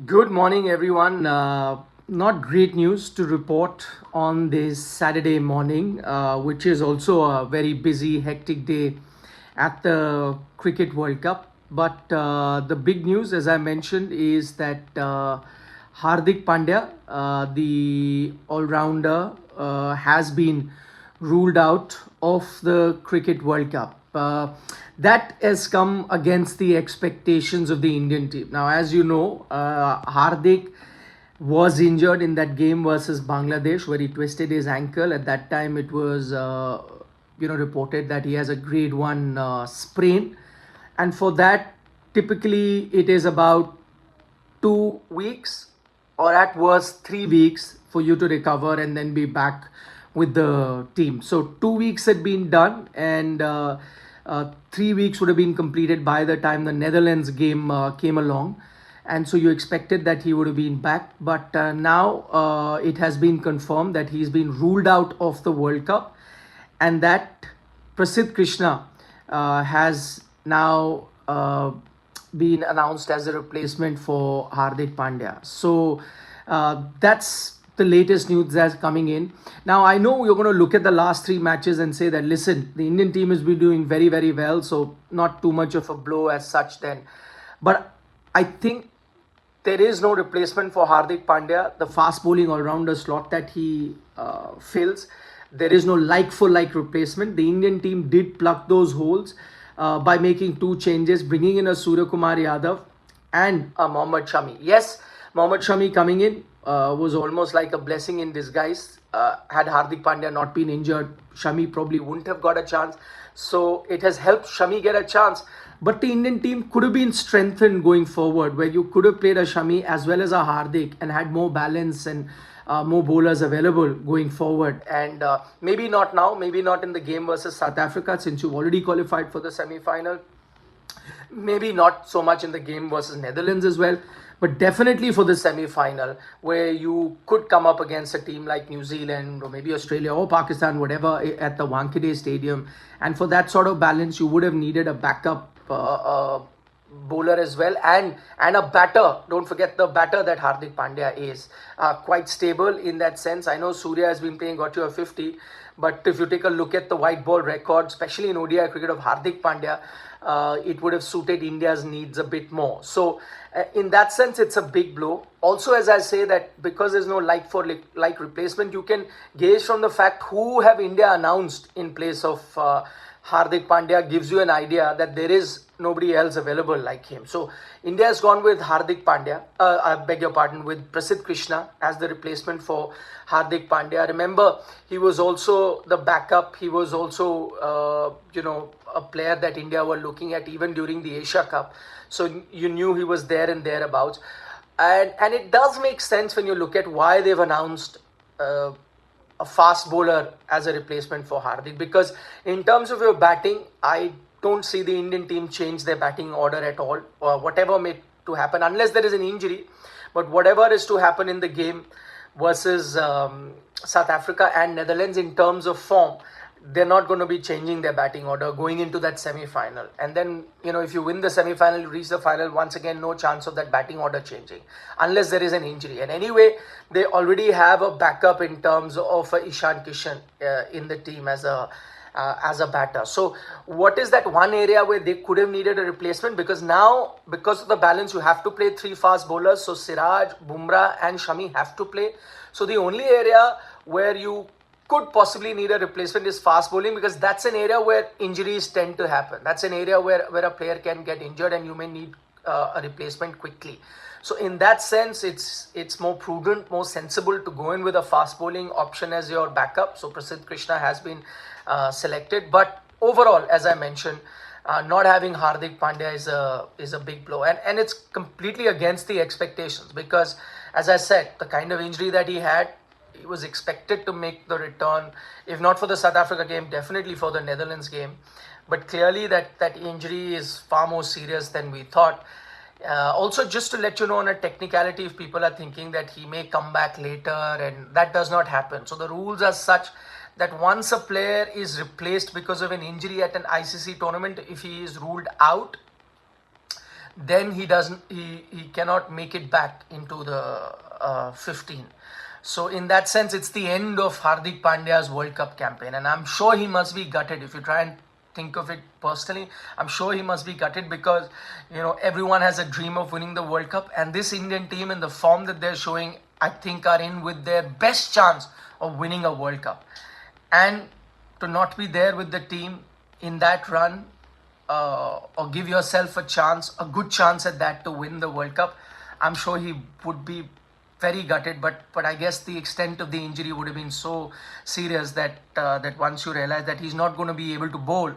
Good morning, everyone. Not great news to report on this Saturday morning, which is also a very busy, hectic day at the Cricket World Cup. But the big news, as I mentioned, is that Hardik Pandya, the all rounder, has been ruled out of the Cricket World Cup. That has come against the expectations of the Indian team. Now, as you know, Hardik was injured in that game versus Bangladesh where he twisted his ankle. At that time, it was reported that he has a grade one sprain, and for that, typically it is about 2 weeks or at worst 3 weeks for you to recover and then be back with the team. So 2 weeks had been done, and 3 weeks would have been completed by the time the Netherlands game came along. And so you expected that he would have been back, but now it has been confirmed that he's been ruled out of the World Cup, and that Prasidh Krishna has now been announced as a replacement for Hardik Pandya. So that's the latest news that's coming in. Now, I know you're going to look at the last three matches and say that, listen, the Indian team has been doing very, very well, so not too much of a blow as such then. But I think there is no replacement for Hardik Pandya, the fast bowling all rounder slot that he fills. There is no like for like replacement. The Indian team did plug those holes by making two changes, bringing in a Surya Kumar Yadav and a Mohammad Shami. Yes, Mohammad Shami coming in was almost like a blessing in disguise. Had Hardik Pandya not been injured, Shami probably wouldn't have got a chance. So it has helped Shami get a chance. But the Indian team could have been strengthened going forward, where you could have played a Shami as well as a Hardik and had more balance and more bowlers available going forward. And maybe not now, maybe not in the game versus South Africa, since you've already qualified for the semi final. Maybe not so much in the game versus Netherlands as well, but definitely for the semi-final, where you could come up against a team like New Zealand or maybe Australia or Pakistan, whatever, at the Wankhede Stadium. And for that sort of balance, you would have needed a backup bowler as well, and a batter. Don't forget the batter that Hardik Pandya is quite stable in that sense. I know Surya has been playing, got you a 50, but if you take a look at the white ball record, especially in ODI cricket of Hardik Pandya, it would have suited India's needs a bit more. So in that sense, it's a big blow. Also, as I say, that because there's no like for like replacement, you can gauge from the fact who have India announced in place of Hardik Pandya, gives you an idea that there is nobody else available like him. So India has gone with Hardik Pandya, I beg your pardon, with Prasidh Krishna as the replacement for Hardik Pandya. Remember, he was also the backup. He was also, a player that India were looking at even during the Asia Cup. So you knew he was there and thereabouts. And it does make sense when you look at why they've announced a fast bowler as a replacement for Hardik, because in terms of your batting, I don't see the Indian team change their batting order at all, or whatever may to happen, unless there is an injury. But whatever is to happen in the game versus South Africa and Netherlands in terms of form, they're not going to be changing their batting order going into that semi-final. And then, if you win the semi-final, you reach the final, once again, no chance of that batting order changing unless there is an injury. And anyway, they already have a backup in terms of Ishan Kishan in the team as a batter. So what is that one area where they could have needed a replacement? Because now, because of the balance, you have to play three fast bowlers. So Siraj, Bumrah and Shami have to play. So the only area where you could possibly need a replacement is fast bowling, because that's an area where injuries tend to happen. That's an area where a player can get injured and you may need a replacement quickly. So in that sense, it's more prudent, more sensible to go in with a fast bowling option as your backup. So Prasidh Krishna has been selected. But overall, as I mentioned, not having Hardik Pandya is a big blow. And it's completely against the expectations, because, as I said, the kind of injury that he had, he was expected to make the return, if not for the South Africa game, definitely for the Netherlands game. But clearly that injury is far more serious than we thought. Also, just to let you know on a technicality, if people are thinking that he may come back later, and that does not happen. So the rules are such that once a player is replaced because of an injury at an ICC tournament, if he is ruled out, then he cannot make it back into the 15. So in that sense, it's the end of Hardik Pandya's World Cup campaign, and I'm sure he must be gutted. If you try and think of it personally, I'm sure he must be gutted, because everyone has a dream of winning the World Cup, and this Indian team, in the form that they're showing, I think are in with their best chance of winning a World Cup. And to not be there with the team in that run, or give yourself a good chance at that, to win the World Cup, I'm sure he would be very gutted. But I guess the extent of the injury would have been so serious that once you realize that he's not going to be able to bowl,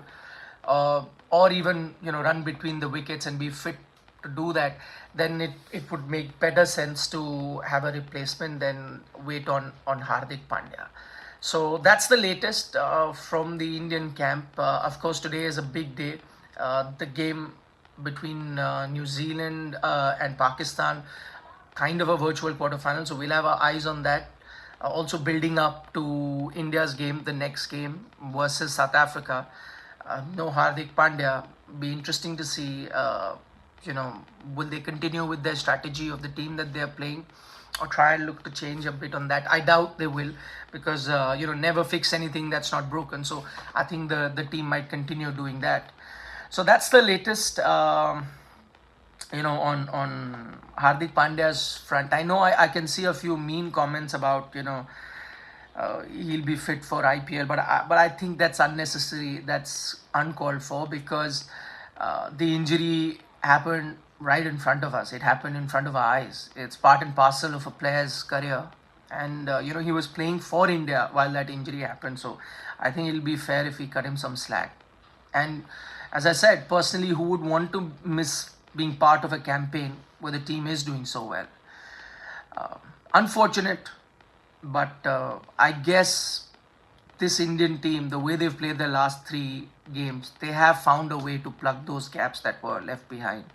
or even run between the wickets and be fit to do that, then it would make better sense to have a replacement than wait on Hardik Pandya. So that's the latest from the Indian camp. Of course, today is a big day. The game between New Zealand and Pakistan, kind of a virtual quarterfinal, so we'll have our eyes on that. Also building up to India's game, the next game versus South Africa. No Hardik Pandya. Be interesting to see. Will they continue with their strategy of the team that they are playing, or try and look to change a bit on that? I doubt they will, because never fix anything that's not broken. So I think the team might continue doing that. So that's the latest. On Hardik Pandya's front. I know I can see a few mean comments about he'll be fit for IPL, but I think that's unnecessary. That's uncalled for, because the injury happened right in front of us. It happened in front of our eyes. It's part and parcel of a player's career, and he was playing for India while that injury happened. So I think it'll be fair if we cut him some slack. And as I said, personally, who would want to miss being part of a campaign where the team is doing so well? Unfortunate, but I guess this Indian team, the way they've played their last 3 games, they have found a way to plug those gaps that were left behind,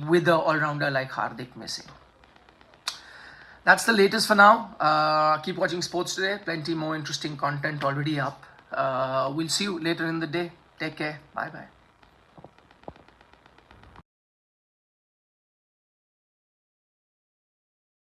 with an all-rounder like Hardik missing. That's the latest for now. Keep watching Sports Today. Plenty more interesting content already up. We'll see you later in the day. Take care. Bye-bye.